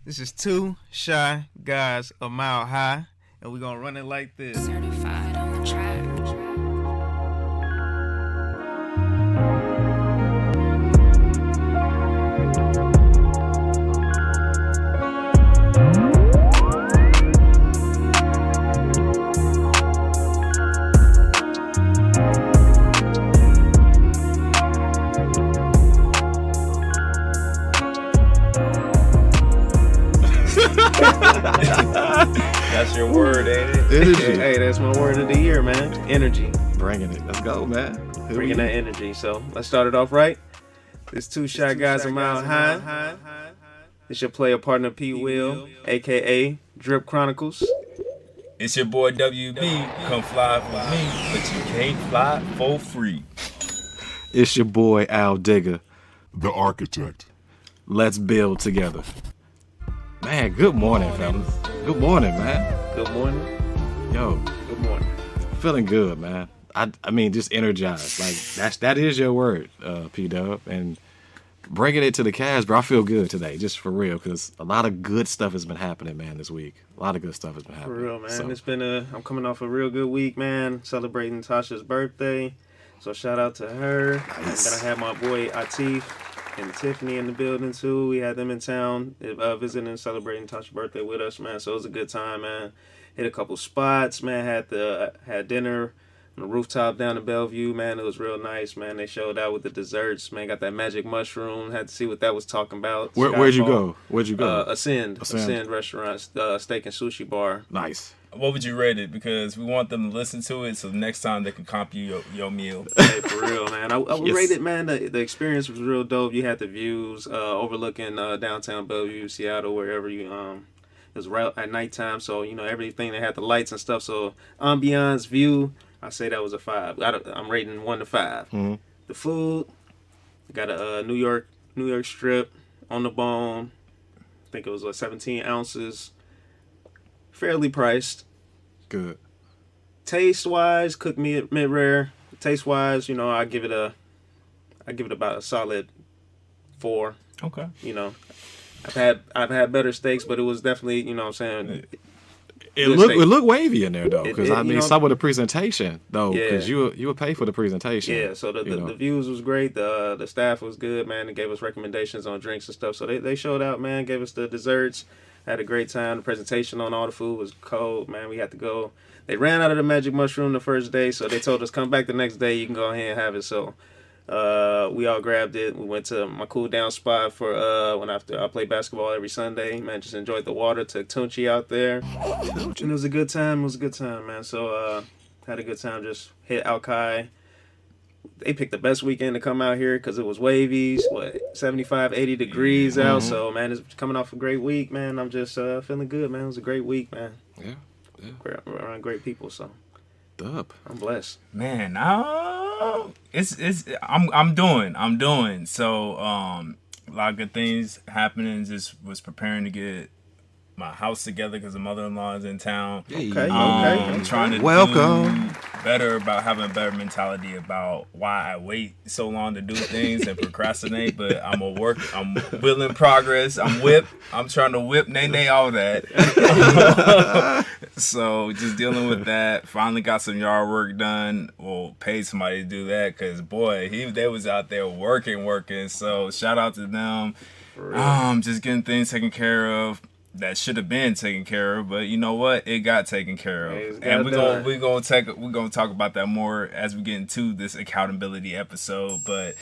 This is two shy guys a mile high, and we're gonna run it like this. Certified on the track. That's your word, ain't it? Energy. Hey, that's my word of the year, man. Energy. Bringing it. Let's go, man. Bringing that energy. So let's start it off right. This two shy guys a mile high. This your player partner P-Wil, aka Drip Chronicles. It's your boy WB. Come fly for me, but you can't fly for free. It's your boy Al-Diga. The architect. Let's build together. Man, good morning, fellas. Good morning, man. Good morning. Yo, Good morning. feeling good, man. I mean, just energized. Like that is your word, P-Dub. And bringing it to the Cavs, bro. I feel good today, just for real, because a lot of good stuff has been happening, man, this week. A lot of good stuff has been For happening. real, man. So, It's been I'm coming off a real good week, man. Celebrating Tasha's birthday. So shout out to her. Nice. And then I had my boy Atif and Tiffany in the building too. We had them in town visiting and celebrating Tasha's birthday with us, man. So it was a good time, man. Hit a couple spots, man. Had dinner on the rooftop down in Bellevue, man. It was real nice, man. They showed out with the desserts, man. Got that magic mushroom. Had to see what that was talking about. where'd you Skyfall. go? Where'd you go? Ascend Ascend. restaurant, steak and sushi bar. Nice. What would you rate it? Because we want them to listen to it, so next time they can comp you your meal. Hey, for real, man. I would Yes. rate it, man. The experience was real dope. You had the views overlooking downtown Bellevue, Seattle, wherever you it was right at nighttime, so everything they had the lights and stuff. So ambiance, view, I say that was a 5. I'm rating 1 to 5. Mm-hmm. The food, got a New York strip on the bone. I think it was 17 ounces. Fairly priced. Good. Taste wise, cooked mid rare. Taste wise, I give it about a solid 4. Okay. I've had better steaks, but it was definitely, what I'm saying. It Good looked steak. it looked wavy in there though, because It- it, some of the presentation though, Yeah. because you would pay for the presentation. Yeah, so the you know. views was great. The staff was good, man. They gave us recommendations on drinks and stuff. So they showed out, man. Gave us the desserts. Had a great time. The presentation on all the food was cold, man. We had to go. They ran out of the magic mushroom the first day, so they told us come back the next day. You can go ahead and have it. So we all grabbed it. We went to my cool down spot for when after I play basketball every Sunday. Man, just enjoyed the water. Took Tunchi out there, and it was a good time. It was a good time, man. So had a good time. Just hit Alki. They picked the best weekend to come out here because it was wavy, 75, 80 degrees out. So, man, it's coming off a great week, man. I'm just feeling good, man. It was a great week, man. Yeah. We're around great people, so Dub. I'm blessed. Man, I'm doing. So a lot of good things happening. Just was preparing to get my house together because the mother-in-law is in town. Okay. I'm trying to Welcome. do better about having a better mentality about why I wait so long to do things and procrastinate. But I'm will in progress. I'm trying to whip Nene all that. So just dealing with that. Finally got some yard work done. Well, paid somebody to do that because boy, they was out there working. So shout out to them. Just getting things taken care of. That should have been taken care of, but you know what? It got taken care of, It's and got we're gonna talk about that more as we get into this accountability episode. But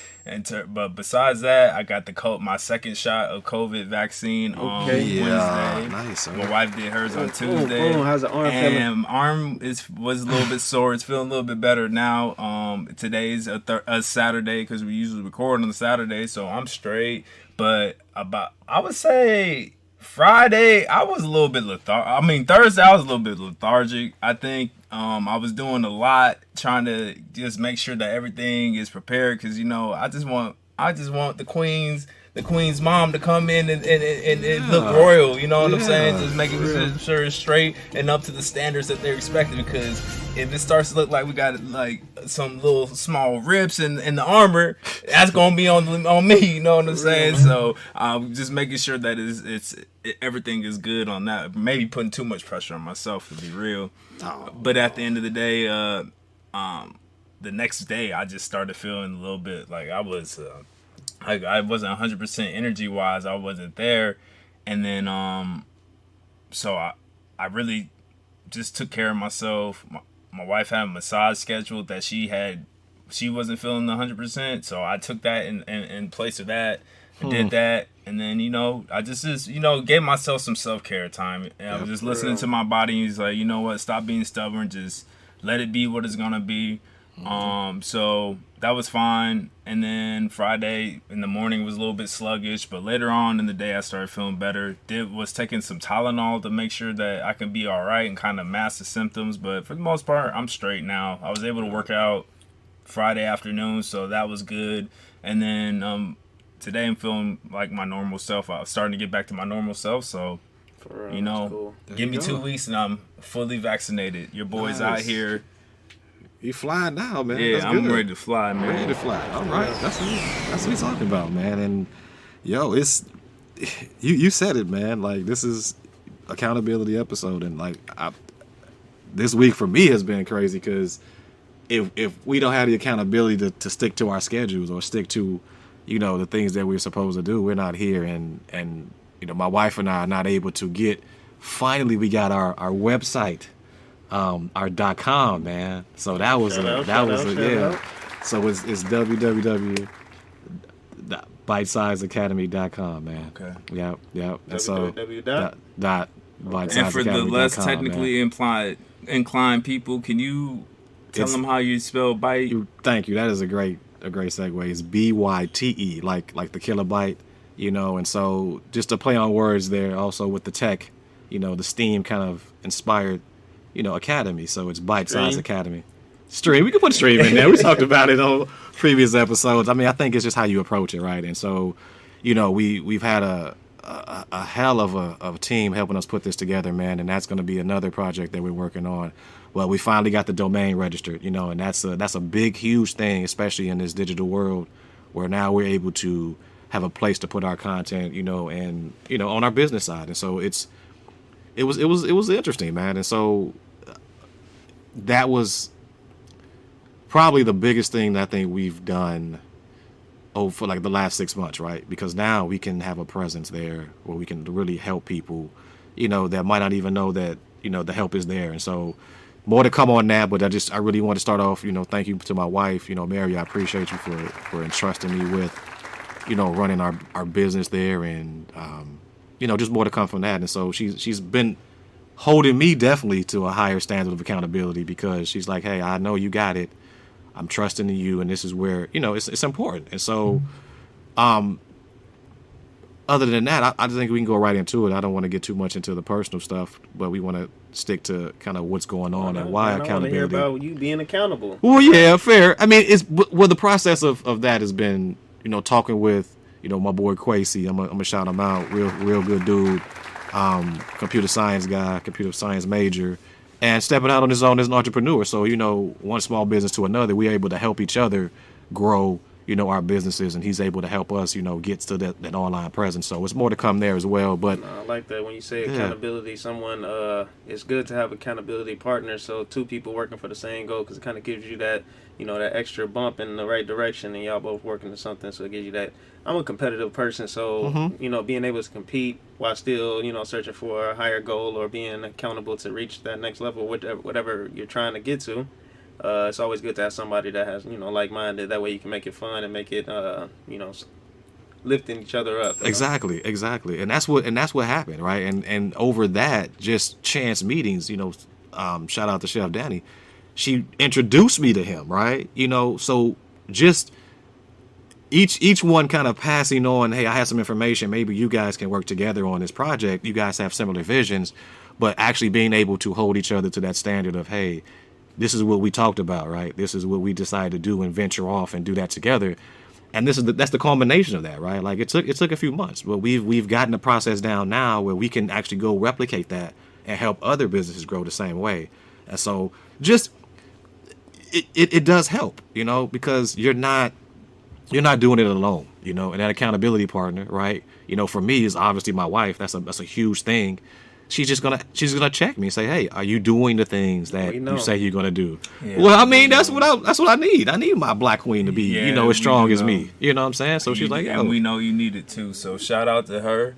besides that, I got my second shot of COVID vaccine on Okay. Wednesday. Nice. My wife did hers on Boom, Tuesday. boom. How's the arm feeling? And arm was a little bit sore. It's feeling a little bit better now. Today's a Saturday because we usually record on the Saturday, so I'm straight. But I would say Friday, I was a little bit lethargic. Thursday, I was a little bit lethargic. I think I was doing a lot, trying to just make sure that everything is prepared. Because I just want the queens the queen's mom to come in and look royal. You know what I'm saying? Just making sure it's straight and up to the standards that they're expecting. Because if it starts to look like we got like some little small rips in the armor, that's gonna be on me. You know what I'm saying? So just making sure that everything is good on that. Maybe putting too much pressure on myself, to be real. But at the end of the day, the next day I just started feeling a little bit like I was I wasn't 100% energy wise. I wasn't there, and then so I really just took care of myself. My wife had a massage scheduled that she wasn't feeling 100%, so I took that in place of that. I did that, and then I just gave myself some self-care time. And I was just listening to my body, and he's like, you know what, stop being stubborn, just let it be what it's gonna be. So that was fine. And then Friday in the morning was a little bit sluggish, but later on in the day I started feeling better. Was taking some Tylenol to make sure that I can be all right and kind of mask the symptoms, but for the most part I'm straight now. I was able to work out Friday afternoon, so that was good. And then today I'm feeling like my normal self. I was starting to get back to my normal self, so cool. Give me 2 weeks and I'm fully vaccinated. Your boy's out here. You flying now, man. Yeah, that's I'm good. ready to fly, man. Ready to fly. All right. That's what he's talking about, man. And it's you said it, man. Like, this is accountability episode, and like this week for me has been crazy because if we don't have the accountability to stick to our schedules or stick to the things that we're supposed to do, we're not here. And my wife and I are not able to get. Finally, we got our website. Our .com, man. So that was yeah. So it's www.bitesizeacademy.com, man. Okay. Yep. And so dot and for the less technically inclined people, can you tell them how you spell bite? Thank you. That is a great segue. It's BYTE, like the kilobyte, and so just to play on words there, also with the tech, the STEAM kind of inspired academy. So it's Bite Size Academy. Stream. We can put stream in there. We talked about it on previous episodes. I mean, I think it's just how you approach it, right? And so, we've had a hell of a team helping us put this together, man. And that's going to be another project that we're working on. Well, we finally got the domain registered, and that's a big, huge thing, especially in this digital world, where now we're able to have a place to put our content, and on our business side. And so it was interesting, man. And so that was probably the biggest thing that I think we've done for like the last 6 months, right? Because now we can have a presence there where we can really help people, that might not even know that, the help is there. And so more to come on that, but I really want to start off, thank you to my wife, Mary. I appreciate you for entrusting me with, running our business there, and just more to come from that. And so she's been holding me definitely to a higher standard of accountability, because she's like, hey, I know you got it. I'm trusting in you, and this is where, it's important. And so, other than that, I think we can go right into it. I don't want to get too much into the personal stuff, but we want to stick to kind of what's going on and why accountability. I want to hear about you being accountable. Well, yeah, fair. I mean, the process of that has been, talking with, my boy Quasi. I'm gonna shout him out. Real good dude. Computer science guy, computer science major, and stepping out on his own as an entrepreneur. So, one small business to another, we're able to help each other grow, our businesses, and he's able to help us, get to that online presence. So it's more to come there as well. But I like that when you say accountability, someone, it's good to have accountability partners. So two people working for the same goal, because it kind of gives you that, that extra bump in the right direction, and y'all both working to something. So it gives you that. I'm a competitive person, so, being able to compete while still, searching for a higher goal or being accountable to reach that next level, whatever you're trying to get to, it's always good to have somebody that has, like-minded. That way you can make it fun and make it, lifting each other up. Exactly. And that's what happened, right? And over that, just chance meetings, shout out to Chef Danny. She introduced me to him, right? So just each one kind of passing on, hey, I have some information, maybe you guys can work together on this project. You guys have similar visions, but actually being able to hold each other to that standard of, hey, this is what we talked about, right? This is what we decided to do, and venture off and do that together. And that's the culmination of that, right? Like it took a few months, but we've gotten the process down now where we can actually go replicate that and help other businesses grow the same way. And so just it does help, because you're not doing it alone, and that accountability partner, right? For me is obviously my wife. That's a huge thing. She's gonna check me and say, "Hey, are you doing the things that you say you're gonna do?" Yeah, well, I mean, that's what I need. I need my black queen to be, as strong as me. You know what I'm saying? So she's like, and we know you need it too. So shout out to her.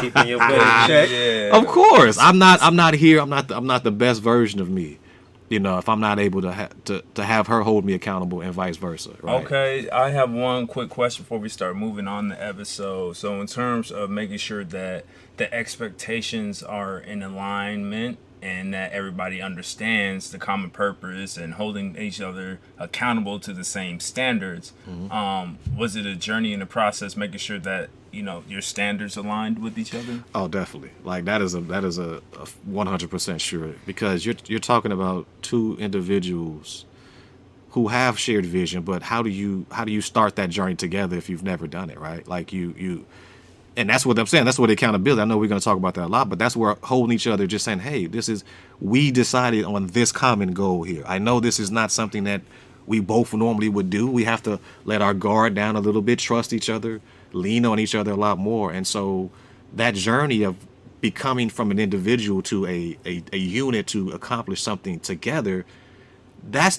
Keeping your butt in check. Yeah. Of course, I'm not here. I'm not the best version of me. If I'm not able to have her hold me accountable and vice versa. Right? Okay, I have one quick question before we start moving on the episode. So in terms of making sure that the expectations are in alignment and that everybody understands the common purpose and holding each other accountable to the same standards, was it a journey in the process making sure that your standards aligned with each other? Oh, definitely. Like that is a 100% sure, because you're talking about two individuals who have shared vision, but how do you start that journey together if you've never done it, right? Like you and that's what I'm saying. That's what accountability. I know we're going to talk about that a lot, but that's where holding each other, just saying, hey, we decided on this common goal here. I know this is not something that we both normally would do. We have to let our guard down a little bit, trust each other, lean on each other a lot more. And so that journey of becoming from an individual to a unit to accomplish something together, that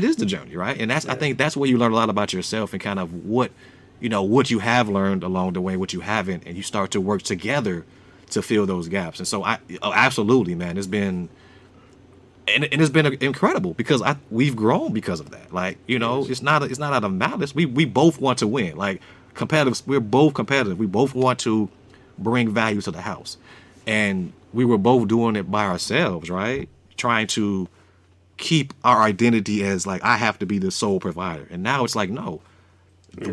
is the journey, right? And I think that's where you learn a lot about yourself and kind of what you have learned along the way, what you haven't, and you start to work together to fill those gaps. And so absolutely, man, it's been incredible because we've grown because of that. Like, it's not out of malice. We both want to win. Like competitive, we're both competitive. We both want to bring value to the house. And we were both doing it by ourselves, right? Trying to keep our identity as like, I have to be the sole provider. And now it's like, no,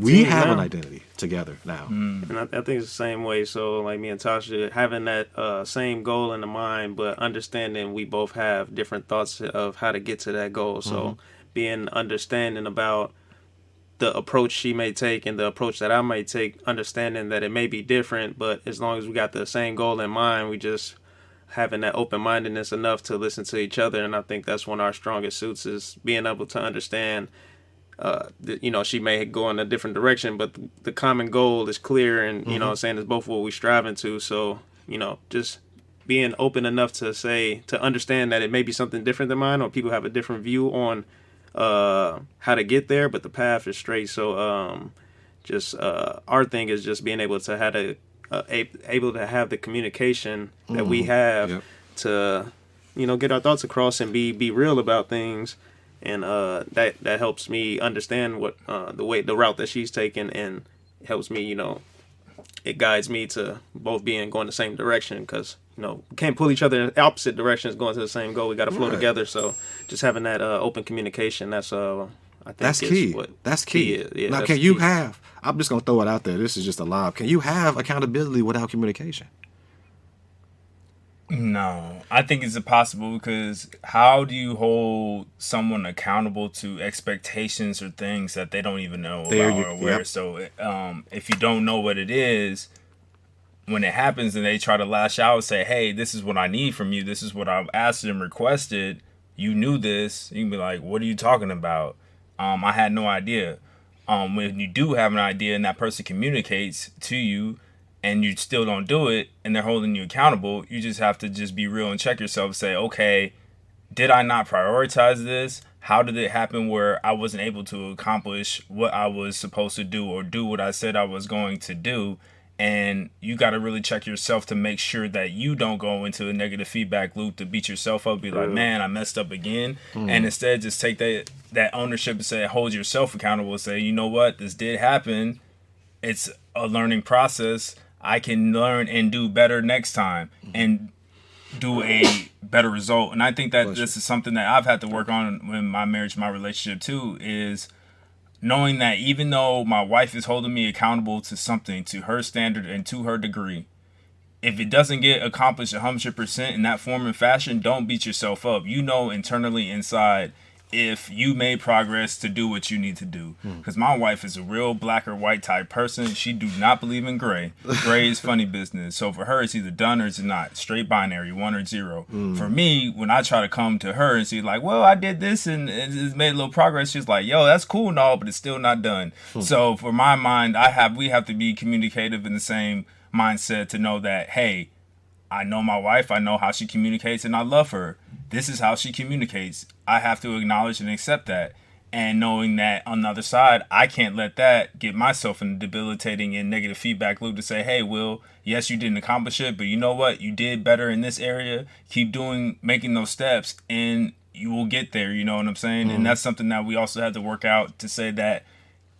we have an identity together now. And I think it's the same way. So like me and Tasha having that same goal in the mind, but understanding we both have different thoughts of how to get to that goal. So being understanding about the approach she may take and the approach that I may take, understanding that it may be different, but as long as we got the same goal in mind, we just having that open-mindedness enough to listen to each other. And I think that's one of our strongest suits, is being able to understand she may go in a different direction, but the common goal is clear, and saying it's both what we're striving to. So just being open enough to understand that it may be something different than mine, or people have a different view on how to get there, but the path is straight. So our thing is just being able to have the communication that we have to get our thoughts across and be real about things. And that helps me understand what the route that she's taking, and helps me, it guides me to both going the same direction, because we can't pull each other in opposite directions going to the same goal. We got to flow together. So just having that open communication, that's I think that's key. That's key. Yeah, now, can you have? I'm just gonna throw it out there. This is just a lob. Can you have accountability without communication? No, I think it's impossible, because how do you hold someone accountable to expectations or things that they don't even know about or aware? Yep. So if you don't know what it is, when it happens and they try to lash out and say, hey, this is what I need from you, this is what I've asked and requested, you knew this, you can be like, what are you talking about? I had no idea. When you do have an idea and that person communicates to you, and you still don't do it, and they're holding you accountable, you just have to just be real and check yourself and say, okay, did I not prioritize this? How did it happen where I wasn't able to accomplish what I was supposed to do, or do what I said I was going to do? And you got to really check yourself to make sure that you don't go into a negative feedback loop to beat yourself up, be like, man, I messed up again. And instead just take that ownership and say, hold yourself accountable and say, you know what, this did happen. It's a learning process. I can learn and do better next time and do a better result. And I think that this is something that I've had to work on in my marriage, my relationship too, is knowing that even though my wife is holding me accountable to something, to her standard and to her degree, if it doesn't get accomplished 100% in that form and fashion, don't beat yourself up. Internally inside, if you made progress to do what you need to do. Because my wife is a real black or white type person. She do not believe in gray. Gray is funny business. So for her, it's either done or it's not. Straight binary, 1 or 0. For me, when I try to come to her and see like, well, I did this and it's made a little progress, she's like, yo, that's cool and all, but it's still not done. So for my mind, we have to be communicative in the same mindset to know that, hey, I know my wife, I know how she communicates, and I love her. This is how she communicates. I have to acknowledge and accept that. And knowing that on the other side, I can't let that get myself in a debilitating and negative feedback loop to say, hey, Will, yes, you didn't accomplish it, but you know what? You did better in this area. Keep making those steps, and you will get there. You know what I'm saying? And that's something that we also have to work out to say that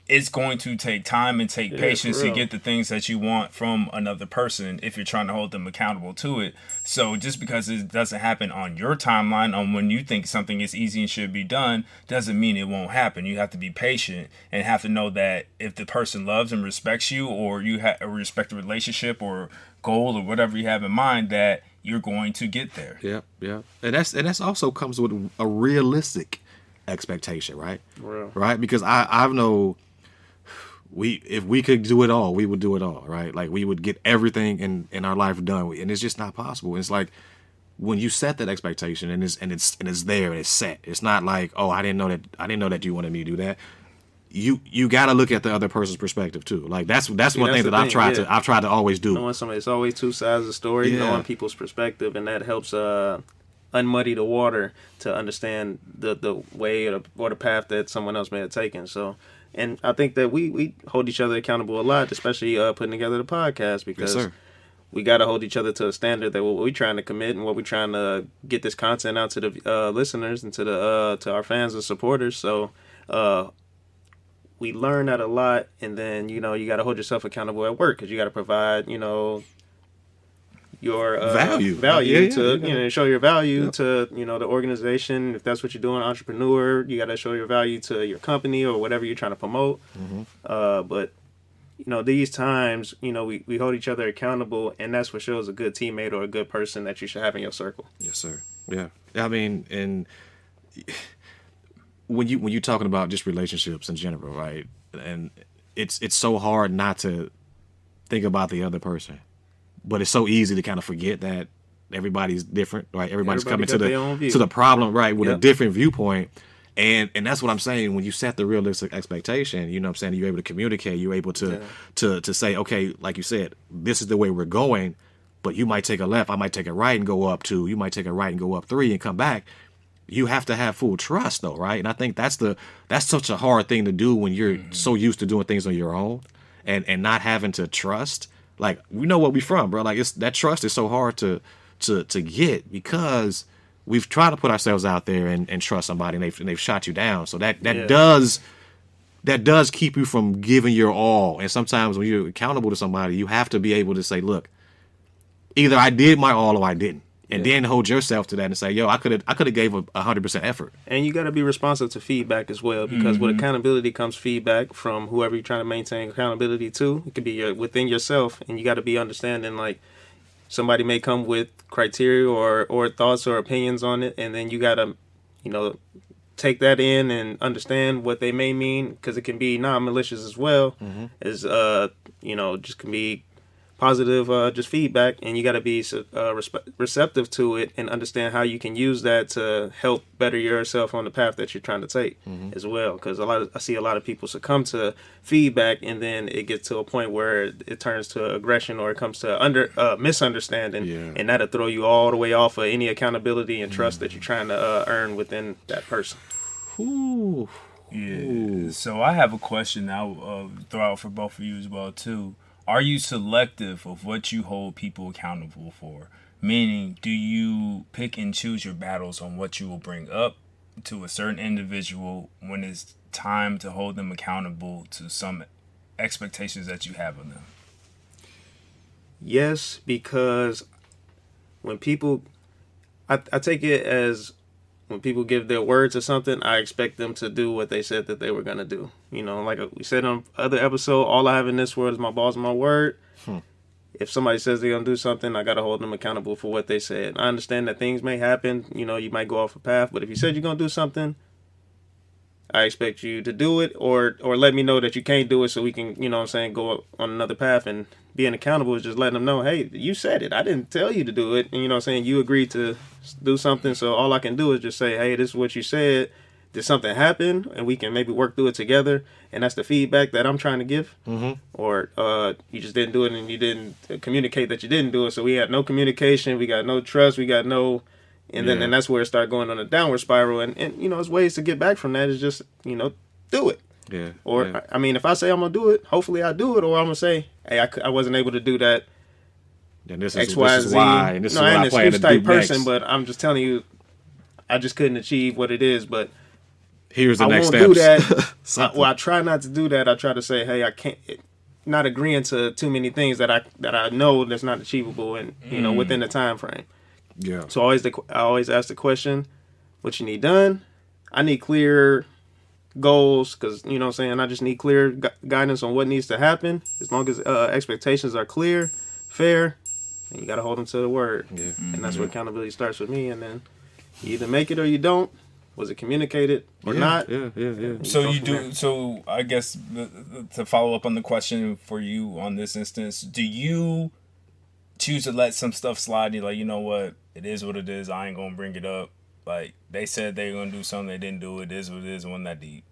it's going to take time and take patience to get the things that you want from another person if you're trying to hold them accountable to it. So just because it doesn't happen on your timeline, on when you think something is easy and should be done, doesn't mean it won't happen. You have to be patient and have to know that if the person loves and respects you, or you respect a relationship or goal or whatever you have in mind, that you're going to get there. Yeah. And that's also comes with a realistic expectation, right? Right? Because I know if we could do it all, we would do it all, right? Like we would get everything in our life done, and it's just not possible. It's like when you set that expectation and it's there and it's set. It's not like, oh, I didn't know that you wanted me to do that. You got to look at the other person's perspective too. Like that's one thing that I've tried to always do. Knowing somebody, it's always two sides of the story. Knowing people's perspective, and that helps unmuddy the water to understand the way or the path that someone else may have taken. So. And I think that we hold each other accountable a lot, especially putting together the podcast, because we got to hold each other to a standard that what we're trying to commit and what we're trying to get this content out to the listeners and to our fans and supporters. So we learn that a lot, and then you got to hold yourself accountable at work because you got to provide your value to show your value to the organization. If that's what you're doing, entrepreneur, you got to show your value to your company or whatever you're trying to promote. But these times, we hold each other accountable, and that's what shows a good teammate or a good person that you should have in your circle. Yes, sir. Yeah. I mean, and when you're talking about just relationships in general, right? And it's so hard not to think about the other person. But it's so easy to kind of forget that everybody's different, right? Everybody's coming to the problem, right, with a different viewpoint. And that's what I'm saying. When you set the realistic expectation, you know what I'm saying, you're able to communicate, you're able to say, okay, like you said, this is the way we're going, but you might take a left, I might take a right and go up 2, you might take a right and go up 3 and come back. You have to have full trust though, right? And I think that's such a hard thing to do when you're so used to doing things on your own and not having to trust. Like, we know where we from, bro. Like, that trust is so hard to get because we've tried to put ourselves out there and trust somebody, and they've shot you down. So that does keep you from giving your all. And sometimes when you're accountable to somebody, you have to be able to say, look, either I did my all or I didn't. And then hold yourself to that and say, yo, I could have gave 100% effort. And you got to be responsive to feedback as well, because with accountability comes feedback from whoever you're trying to maintain accountability to. It could be within yourself, and you got to be understanding, like, somebody may come with criteria or thoughts or opinions on it, and then you got to, take that in and understand what they may mean, because it can be non-malicious as well as, just can be positive just feedback, and you got to be receptive to it and understand how you can use that to help better yourself on the path that you're trying to take as well, because I see a lot of people succumb to feedback, and then it gets to a point where it turns to aggression, or it comes to misunderstanding, and that'll throw you all the way off of any accountability and trust that you're trying to earn within that person. Ooh. Yeah. So I have a question I'll throw out for both of you as well too. Are you selective of what you hold people accountable for? Meaning, do you pick and choose your battles on what you will bring up to a certain individual when it's time to hold them accountable to some expectations that you have of them? Yes, because when people, I take it as when people give their word to something, I expect them to do what they said that they were going to do. Like we said on other episode, all I have in this world is my balls and my word. If somebody says they're going to do something, I got to hold them accountable for what they said. I understand that things may happen. You might go off a path, but if you said you're going to do something, I expect you to do it, or let me know that you can't do it, so we can, you know what I'm saying, go on another path. And being accountable is just letting them know, hey, you said it. I didn't tell you to do it. And you know what I'm saying, you agreed to do something. So all I can do is just say, hey, this is what you said. Did something happen? And we can maybe work through it together. And that's the feedback that I'm trying to give. Mm-hmm. Or you just didn't do it, and you didn't communicate that you didn't do it. So we had no communication. We got no trust. We got no... And then and that's where it started going on a downward spiral. And you know, there's ways to get back from that. Is just, you know, do it. Yeah. Or, yeah. I mean, if I say I'm going to do it, hopefully I do it. Or I'm going to say, hey, I wasn't able to do that. And this X, is, Y, this is Z. why. And this No, is I what ain't I an plan to excuse type do person, next. but I'm just telling you, I just couldn't achieve what it is. But Here's the I next won't step. do that. I try not to do that. I try to say, hey, I can't... Not agreeing to too many things that I know that's not achievable and, you know, within the time frame. Yeah. So I always ask the question, what you need done? I need clear goals, because, you know what I'm saying, I just need clear guidance on what needs to happen. As long as expectations are clear, fair, and you got to hold them to the word. Yeah. And that's where accountability starts with me. And then you either make it or you don't. Was it communicated or not? Yeah. So you do. So I guess to follow up on the question for you on this instance, do you choose to let some stuff slide? You're like, you know what, it is what it is. I ain't gonna bring it up. Like, they said they were gonna do something, they didn't do it. It is what it is. It wasn't that deep.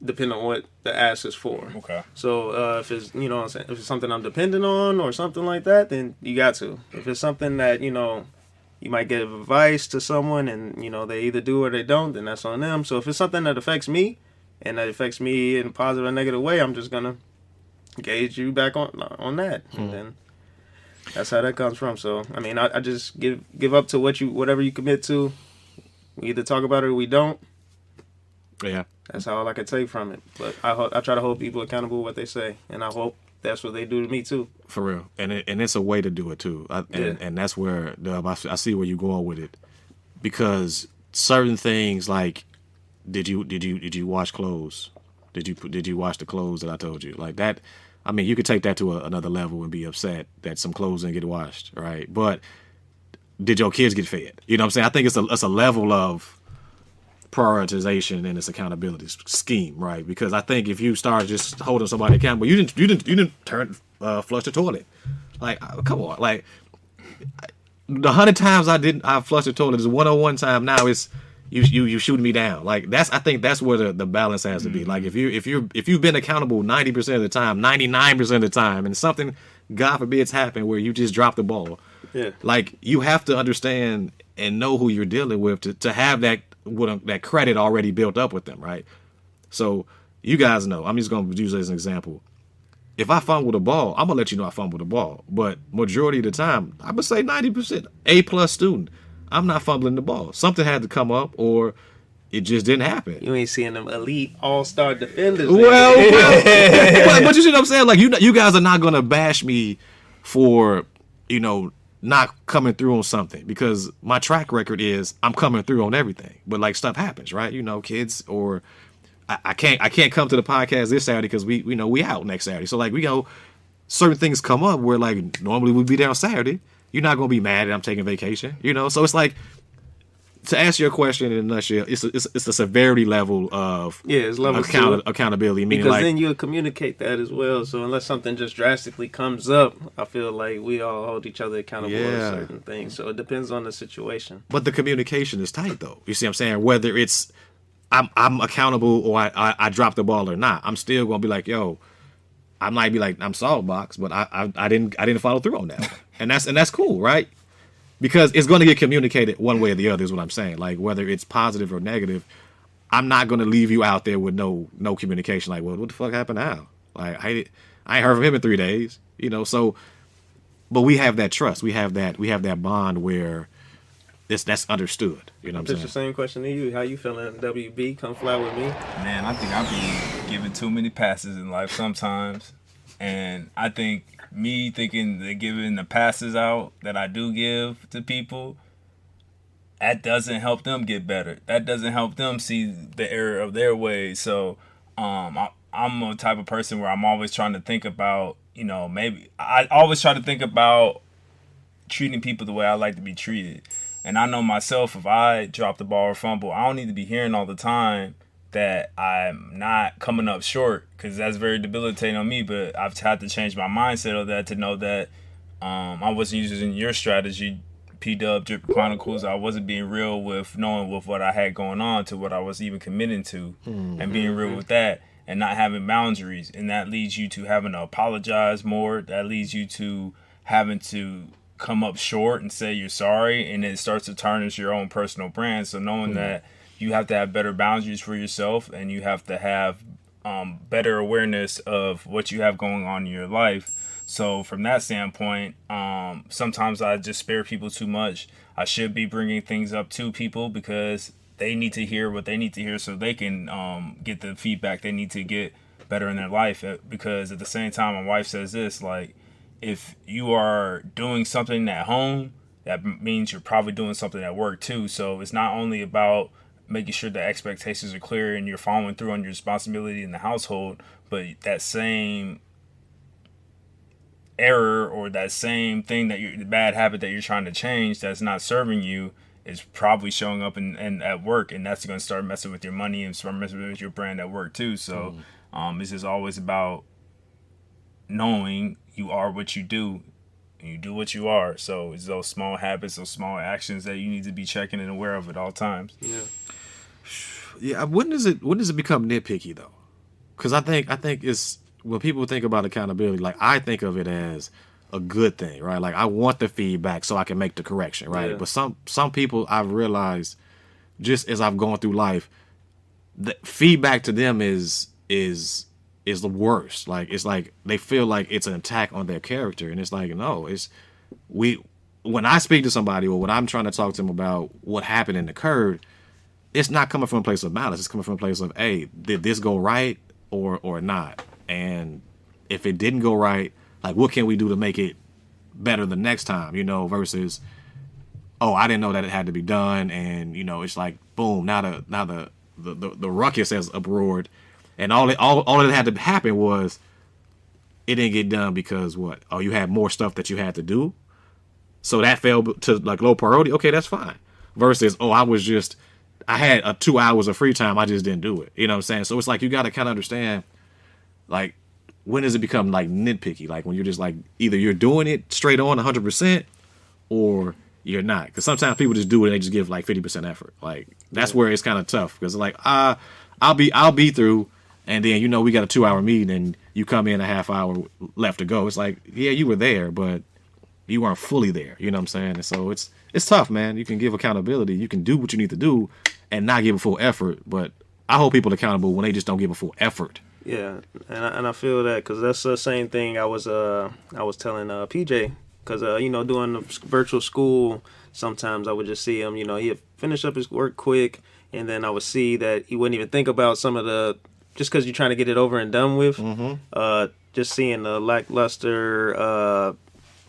Depending on what the ask is for. Okay. So if it's, you know what I'm saying, if it's something I'm dependent on or something like that, then you got to. If it's something that, you know, you might give advice to someone and, you know, they either do or they don't, then that's on them. So if it's something that affects me and that affects me in a positive or negative way, I'm just going to gauge you back on that. And then that's how that comes from. So, I mean, I just give up to whatever you commit to. We either talk about it or we don't. Yeah. That's all I can take from it. But I try to hold people accountable with what they say. And I hope that's what they do to me too. For real, and it's a way to do it too, and that's where I see where you're going with it, because certain things like, did you wash clothes? Did you wash the clothes that I told you, like that? I mean, you could take that to another level and be upset that some clothes didn't get washed, right? But did your kids get fed? You know what I'm saying? I think it's a level of prioritization in this accountability scheme, right? Because I think if you start just holding somebody accountable, you didn't flush the toilet. Like, come on, like the 100 times I flushed the toilet is 101 time. Now it's you shooting me down. Like I think that's where the balance has to be. Like if you've been accountable 90% of the time, 99% of the time, and something, God forbid, happened where you just dropped the ball. Yeah. Like, you have to understand and know who you're dealing with to have that credit already built up with them, right? So you guys know, I'm just going to use it as an example. If I fumble the ball, I'm going to let you know I fumbled the ball. But majority of the time, I would say 90%, A+ student, I'm not fumbling the ball. Something had to come up, or it just didn't happen. You ain't seeing them elite all-star defenders. But you see what I'm saying? Like, you guys are not going to bash me for, you know, not coming through on something, because my track record is I'm coming through on everything. But like, stuff happens, right? You know, kids, or I can't come to the podcast this Saturday because we out next Saturday. So like, we go, certain things come up where like normally we'd be there on Saturday. You're not gonna be mad that I'm taking vacation, you know. So it's like, to answer your question in a nutshell, it's the severity level of it's levels accountability. Meaning, because like, then you'll communicate that as well. So unless something just drastically comes up, I feel like we all hold each other accountable to certain things. So it depends on the situation. But the communication is tight, though. You see what I'm saying? Whether it's I'm accountable or I drop the ball or not, I'm still gonna be like, yo, I might be like, I'm solid box, but I didn't follow through on that, and that's cool, right? Because it's going to get communicated one way or the other, is what I'm saying. Like, whether it's positive or negative, I'm not going to leave you out there with no communication. Like, well, what the fuck happened now? Like, I ain't heard from him in 3 days, you know. So, but we have that trust. We have that bond where that's understood. You know what I'm saying? Just the same question to you. How you feeling, WB? Come fly with me. Man, I think I be giving too many passes in life sometimes, and I think me thinking that giving the passes out that I do give to people, that doesn't help them get better. That doesn't help them see the error of their ways. So I'm a type of person where I'm always trying to think about, you know, maybe I always try to think about treating people the way I like to be treated. And I know myself, if I drop the ball or fumble, I don't need to be hearing all the time that I'm not coming up short, because that's very debilitating on me. But I've had to change my mindset of that to know that I wasn't using your strategy, P-Dub, Drip Chronicles. I wasn't being real with knowing with what I had going on to what I was even committing to, and being real with that, and not having boundaries. And that leads you to having to apologize more. That leads you to having to come up short and say you're sorry, and it starts to tarnish your own personal brand. So knowing that you have to have better boundaries for yourself, and you have to have better awareness of what you have going on in your life. So from that standpoint, sometimes I just spare people too much. I should be bringing things up to people because they need to hear what they need to hear so they can get the feedback they need to get better in their life. Because at the same time, my wife says this, like, if you are doing something at home, that means you're probably doing something at work too. So it's not only about making sure the expectations are clear and you're following through on your responsibility in the household, but that same error or that same thing that the bad habit that you're trying to change that's not serving you is probably showing up in at work, and that's going to start messing with your money and start messing with your brand at work too. So it's just always about knowing you are what you do, and you do what you are. So it's those small habits, those small actions that you need to be checking and aware of at all times. Yeah. When does it become nitpicky though? Because I think it's, when people think about accountability, like, I think of it as a good thing, right? Like, I want the feedback so I can make the correction, right? Yeah. But some people, I've realized, just as I've gone through life, the feedback to them is the worst. Like, it's like they feel like it's an attack on their character, and it's like, no, when I speak to somebody or when I'm trying to talk to them about what happened and occurred, it's not coming from a place of malice. It's coming from a place of, hey, did this go right or not? And if it didn't go right, like, what can we do to make it better the next time, versus, oh, I didn't know that it had to be done. And, it's like, boom, now the ruckus has uproared, and all that had to happen was it didn't get done because what? Oh, you had more stuff that you had to do. So that fell to like low priority. Okay, that's fine. Versus, oh, I had 2 hours of free time. I just didn't do it. You know what I'm saying? So it's like, you got to kind of understand, like, when does it become like nitpicky? Like, when you're just like, either you're doing it straight on 100% or you're not. Because sometimes people just do it and they just give like 50% effort. Like, that's where it's kind of tough, because like, I'll be through, and then we got a 2-hour meeting and you come in a half hour left to go. It's like, yeah, you were there, but you weren't fully there. You know what I'm saying? And so it's tough, man. You can give accountability. You can do what you need to do and not give a full effort. But I hold people accountable when they just don't give a full effort. Yeah, and I feel that, because that's the same thing I was telling PJ, because doing the virtual school, sometimes I would just see him, he'd finish up his work quick, and then I would see that he wouldn't even think about some of the, just because you're trying to get it over and done with, just seeing the lackluster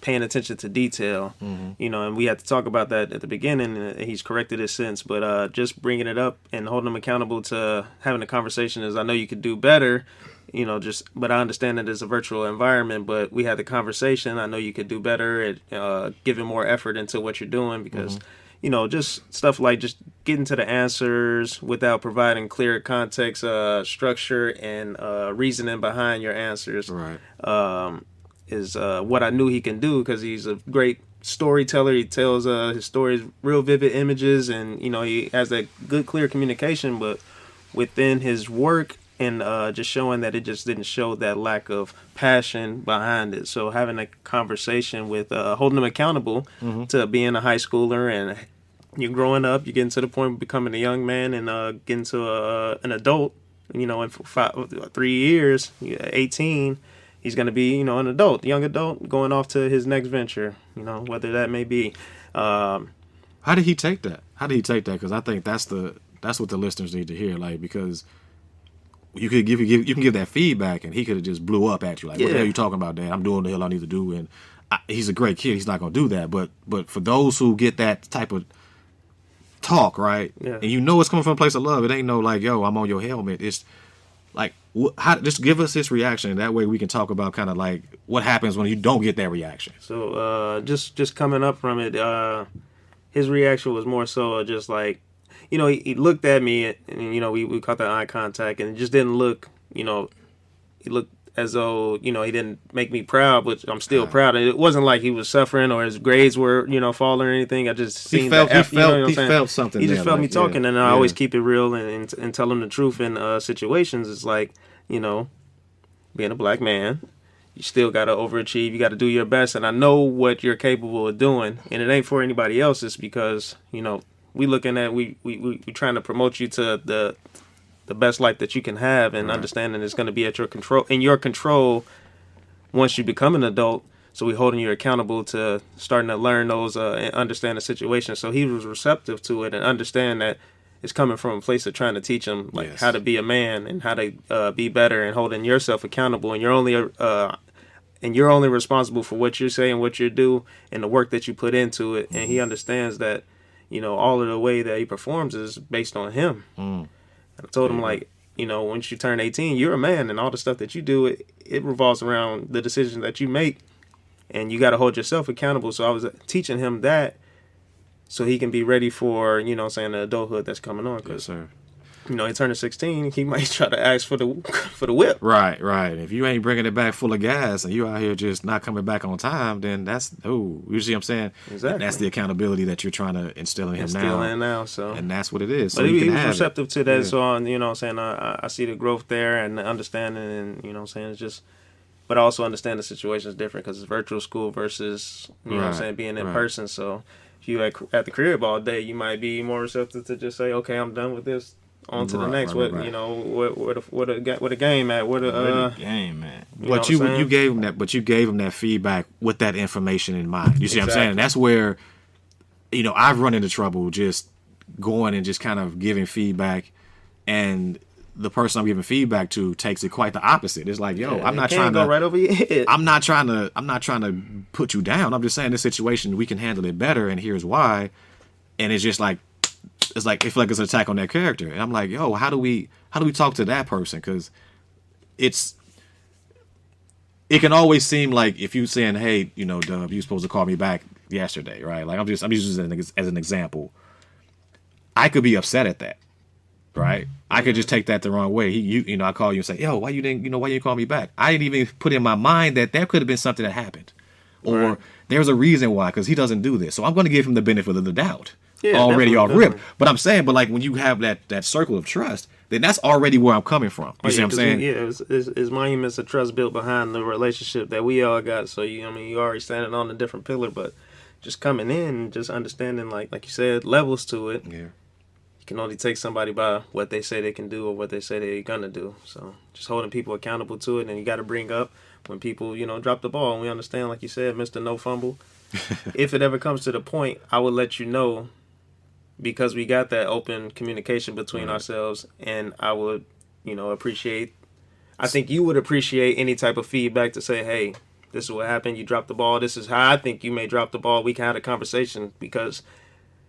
paying attention to detail, and we had to talk about that at the beginning, and he's corrected it since, but just bringing it up and holding him accountable to having a conversation is, I know you could do better, but I understand that it's a virtual environment, but we had the conversation. I know you could do better at giving more effort into what you're doing, because just stuff like just getting to the answers without providing clear context, structure, and reasoning behind your answers. Right. Is what I knew he can do, because he's a great storyteller. He tells his stories, real vivid images, and he has that good, clear communication. But within his work and just showing that it just didn't show that lack of passion behind it. So having a conversation with holding him accountable to being a high schooler, and you're growing up, you're getting to the point of becoming a young man and getting to an adult. In 3 years, 18. He's going to be, an adult, young adult, going off to his next venture, whether that may be. How did he take that? Because I think that's what the listeners need to hear. Like, because you can give that feedback, and he could have just blew up at you. Like, what the hell are you talking about, Dad? I'm doing the hell I need to do. And he's a great kid. He's not going to do that. But for those who get that type of talk, right? Yeah. And it's coming from a place of love. It ain't no like, yo, I'm on your helmet. It's like, just give us his reaction. That way we can talk about kind of like what happens when you don't get that reaction. So just coming up from it, his reaction was more so just like, he looked at me and we caught that eye contact, and it just didn't look, he looked as though, he didn't make me proud, but I'm still proud. And it wasn't like he was suffering or his grades were, falling or anything. I just seen he felt something. He just there, felt me like, talking, and I always keep it real and tell him the truth in situations. It's like, being a black man, you still got to overachieve. You got to do your best. And I know what you're capable of doing. And it ain't for anybody else. It's because, we looking at, we trying to promote you to the best life that you can have, and understanding it's going to be at your control once you become an adult. So we holding you accountable to starting to learn those and understand the situation. So he was receptive to it and understand that it's coming from a place of trying to teach him how to be a man and how to be better, and holding yourself accountable. And you're only responsible for what you say and what you do and the work that you put into it. And he understands that, all of the way that he performs is based on him. And I told him, once you turn 18, you're a man, and all the stuff that you do, it revolves around the decisions that you make, and you got to hold yourself accountable. So I was teaching him that so he can be ready for, the adulthood that's coming on. Yes, sir. He turning 16, he might try to ask for the whip. Right. If you ain't bringing it back full of gas and you out here just not coming back on time, then you see what I'm saying? Exactly. And that's the accountability that you're trying to instill in him now. So. And that's what it is. So he was receptive to that. So, I see the growth there and the understanding, and, it's just, but I also understand the situation is different because it's virtual school versus, being in person. So if you at the crib all day, you might be more receptive to just say, okay, I'm done with this. On to the next. Where the game at? Where the game at? But you gave him that. But you gave him that feedback with that information in mind. You see what I'm saying? And that's where, I've run into trouble just going and just kind of giving feedback, and the person I'm giving feedback to takes it quite the opposite. It's like, I'm not trying to go right over your head. I'm not trying to put you down. I'm just saying this situation we can handle it better, and here's why. And it's just like. It's like, I feel like it's an attack on that character. And I'm like, how do we talk to that person? Because it can always seem like if you saying, hey, Dub, you supposed to call me back yesterday, right? Like I'm using it as an example. I could be upset at that, right? I could just take that the wrong way. I call you and say, why you didn't call me back? I didn't even put in my mind that there could have been something that happened, or there's a reason why, because he doesn't do this. So I'm going to give him the benefit of the doubt. Already off rip. But I'm saying, like when you have that circle of trust, then that's already where I'm coming from. You see what I'm saying? It's monuments of trust built behind the relationship that we all got. So you already standing on a different pillar, but just coming in and just understanding, like you said, levels to it. Yeah. You can only take somebody by what they say they can do or what they say they're gonna do. So just holding people accountable to it, and you got to bring up when people drop the ball. And we understand, like you said, Mr. No Fumble. If it ever comes to the point, I would let you know. Because we got that open communication between ourselves, and I would, appreciate. I think you would appreciate any type of feedback to say, "Hey, this is what happened. You dropped the ball. This is how I think you may drop the ball." We can have a conversation, because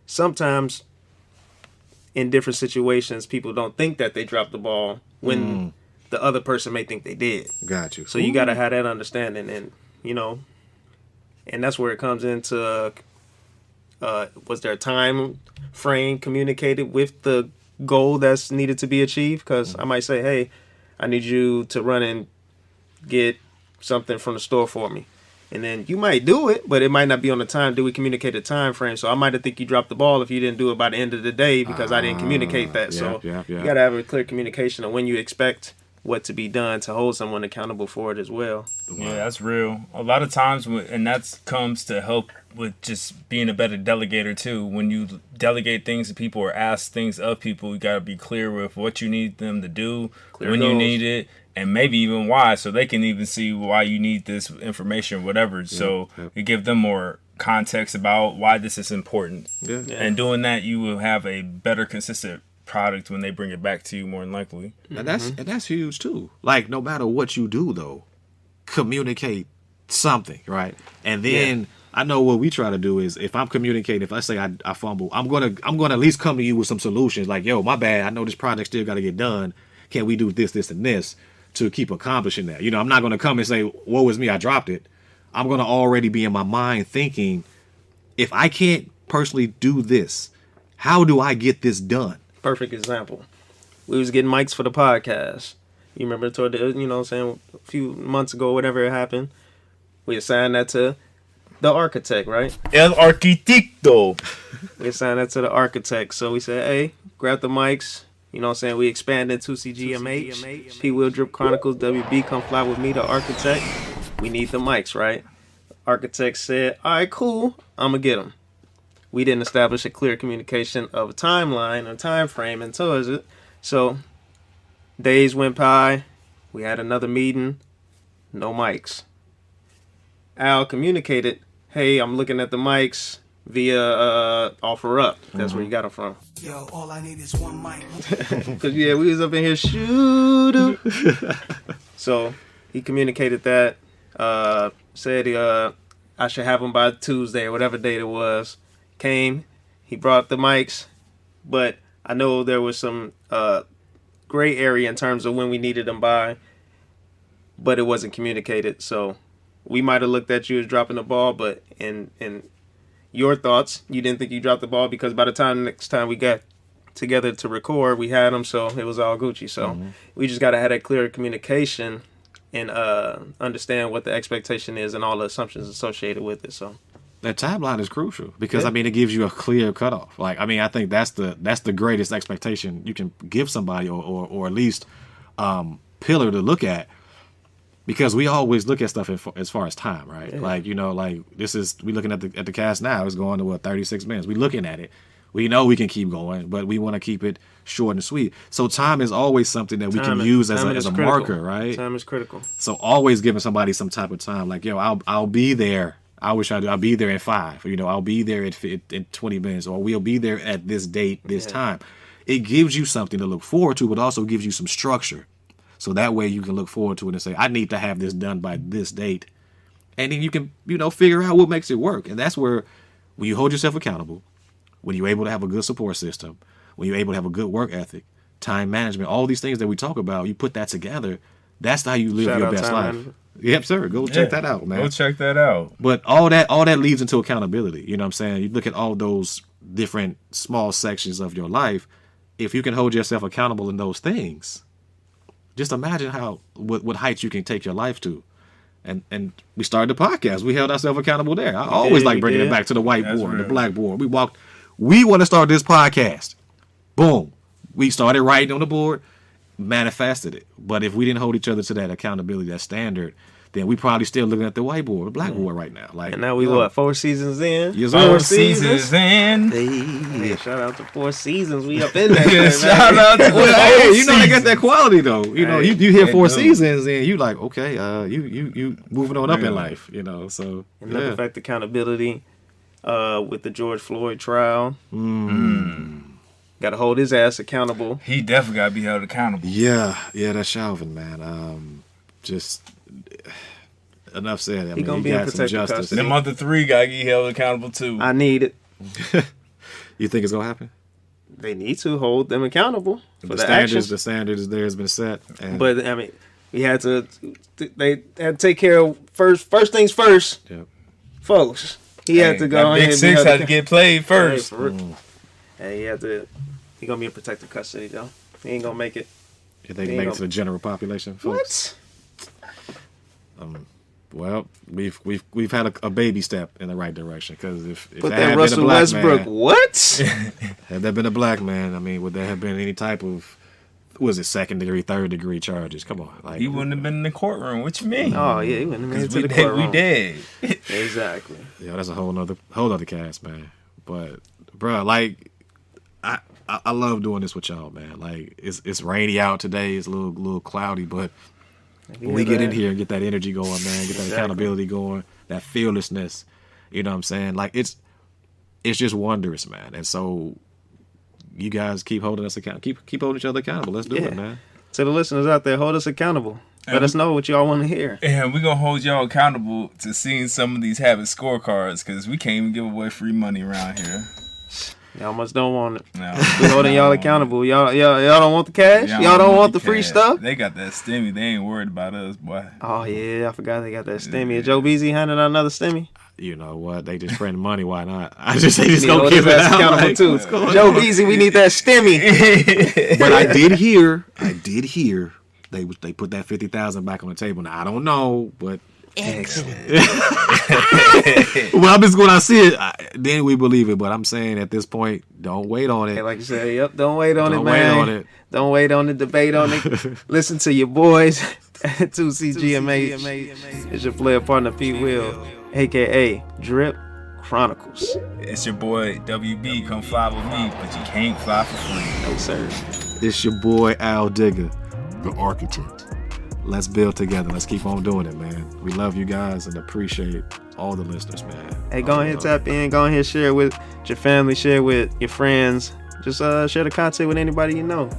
sometimes in different situations, people don't think that they dropped the ball when the other person may think they did. Got you. So you got to have that understanding, and and that's where it comes into. Was there a time frame communicated with the goal that's needed to be achieved? Because I might say, hey, I need you to run and get something from the store for me. And then you might do it, but it might not be on the time. Do we communicate a time frame? So I might have think you dropped the ball if you didn't do it by the end of the day because I didn't communicate that. You got to have a clear communication of when you expect what to be done to hold someone accountable for it as well. Yeah, that's real. A lot of times, and that comes to help with just being a better delegator too. When you delegate things to people or ask things of people, you got to be clear with what you need them to do, when you need it, and maybe even why, so they can even see why you need this information, whatever. So you give them more context about why this is important. Yeah. And doing that, you will have a better, consistent product when they bring it back to you, more than likely. And that's huge too. Like, no matter what you do though, communicate something, right? And then I know what we try to do is, if I'm communicating, if I say I fumble, I'm gonna at least come to you with some solutions. Like, my bad, I know this project still got to get done. Can we do this, and this to keep accomplishing that? I'm not gonna come and say, woe is me, I dropped it. I'm gonna already be in my mind thinking, if I can't personally do this, How do I get this done? Perfect example. We was getting mics for the podcast. You remember toward the, you know what I'm saying, a few months ago, whatever it happened. We assigned that to the architect, right? El Arquitecto. We assigned that to the architect. So we said, hey, grab the mics. You know what I'm saying? We expanded 2CGMH. P-Wil Drip Chronicles, WB, come fly with me, the architect. We need the mics, right? Architect said, all right, cool. I'm going to get them. We didn't establish a clear communication of a timeline or time frame until it. So days went by. We had another meeting. No mics. Al communicated, hey, I'm looking at the mics via Offer Up. That's where you got them from. Yo, all I need is one mic. Because, yeah, we was up in here shooting. So he communicated that. Said I should have them by Tuesday or whatever date it was. Came. He brought the mics. But I know there was some gray area in terms of when we needed them by. But it wasn't communicated. So we might have looked at you as dropping the ball, but in your thoughts, you didn't think you dropped the ball because by the time next time we got together to record, we had them, so it was all Gucci. So we just got to have that clear communication and understand what the expectation is and all the assumptions associated with it. So that timeline is crucial because I mean it gives you a clear cutoff. Like I mean I think that's the greatest expectation you can give somebody or at least pillar to look at. Because we always look at stuff as far as time, right? Yeah. Like, you know, like we looking at the cast now. It's going to 36 minutes. We looking at it. We know we can keep going, but we want to keep it short and sweet. So time is always something that we can use as a marker, right? Time is critical. So always giving somebody some type of time, like, yo, I'll be there. I wish I do. I'll be there in 5. You know, I'll be there in 20 minutes, or we'll be there at this date, this time. It gives you something to look forward to, but also gives you some structure. So that way you can look forward to it and say, I need to have this done by this date. And then you can, you know, figure out what makes it work. And that's where when you hold yourself accountable, when you're able to have a good support system, when you're able to have a good work ethic, time management, all these things that we talk about, you put that together, that's how you live your best life. Yep, sir. Go check that out, man. Go check that out. But all that leads into accountability. You know what I'm saying? You look at all those different small sections of your life. If you can hold yourself accountable in those things, just imagine what heights you can take your life to. And we started the podcast. We held ourselves accountable there. I always like bringing it back to the whiteboard, the blackboard. We want to start this podcast. Boom. We started writing on the board, manifested it. But if we didn't hold each other to that accountability, that standard, then we probably still looking at the whiteboard, the blackboard right now. Like, and now we 4 seasons in. Yes, 4 seasons in. Hey, shout out to 4 seasons. We up in there. Shout out to hey, you know they got that quality though. You know, you hear 4 seasons and you like, okay, you moving on up in life, you know. So another fact, accountability with the George Floyd trial. Got to hold his ass accountable. He definitely got to be held accountable. Yeah, that's Chauvin, man. Just enough said. I mean, gonna he be in got some protective justice. custody. The month of 3 got to get held accountable too. I need it. You think it's gonna happen? They need to hold them accountable for the the standards. actions. The standards there has been set. But I mean, we had to. They had to take care of first things first. Yep. Folks. He had to go. Big 6 had to get played first. Hey, he had to. He gonna be in protective custody though. He ain't gonna make it. You think he make it to the general population, folks? What? Well, we've had a baby step in the right direction because if But that that had Russell been a black Westbrook, man, what? had that been a black man, I mean, would there have been any type of second degree, third degree charges? Come on, like He wouldn't have been in the courtroom. What you mean? Oh yeah, he wouldn't have made it to the We courtroom. dead. Exactly. Yeah, that's a whole other cast, man. But bro, like I love doing this with y'all, man. Like it's rainy out today. It's a little cloudy, but when we get in here and get that energy going, man, get that accountability going, that fearlessness, you know what I'm saying? Like it's just wondrous, man. And so you guys keep holding us accountable. Keep holding each other accountable. Let's do it, man. To the listeners out there, hold us accountable. Let us know what y'all want to hear. And we're going to hold y'all accountable to seeing some of these habit scorecards because we can't even give away free money around here. Y'all must don't want it. No. We holding y'all accountable. Y'all don't want the cash? Y'all don't want the free stuff? They got that stimmy. They ain't worried about us, boy. Oh, yeah. I forgot they got that stimmy. Is Joe Beasy handing out another stimmy? you know what? They just spending money. Why not? I just say just You know, go keep it that's out. accountable Like, too. what's going Joe on? Easy, we need that stimmy. But I did hear they put that 50,000 back on the table. Now I don't know, but Excellent. well, I'm just when I see it, then we believe it. But I'm saying at this point, don't wait on it. Hey, like you said, yep, don't wait on Don't it, wait man. on it. Don't wait on it, debate on it. Listen to your boys at 2CGMH. It's your player partner, P-Wil, a.k.a. Drip Chronicles. It's your boy WB. Come fly with me, but you can't fly for free. No, sir. It's your boy Al-Diga. The architect. Let's build together. Let's keep on doing it, man. We love you guys and appreciate all the listeners, man. Hey, go ahead, tap in. Go ahead, share with your family, share with your friends. Just share the content with anybody you know.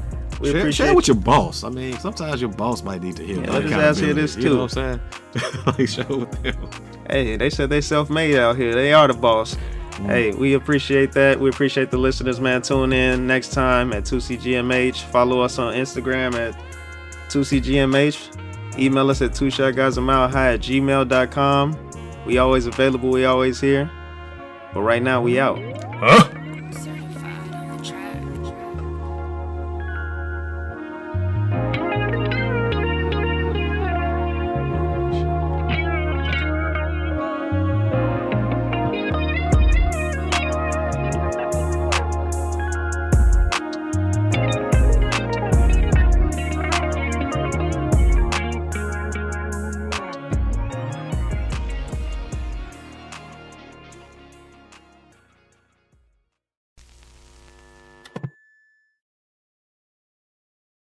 We Share with your boss. I mean, sometimes your boss might need to hear Yeah, that let his kind of ass hear business. this You know too. what I'm saying? Like, share with them. Hey, they said they self-made out here. They are the boss. Hey, we appreciate that. We appreciate the listeners, man. Tune in next time at 2CGMH. Follow us on Instagram at 2CGMH. Email us at 2shotguysamilehi@gmail.com. We always available. We always here. But right now, we out. Huh?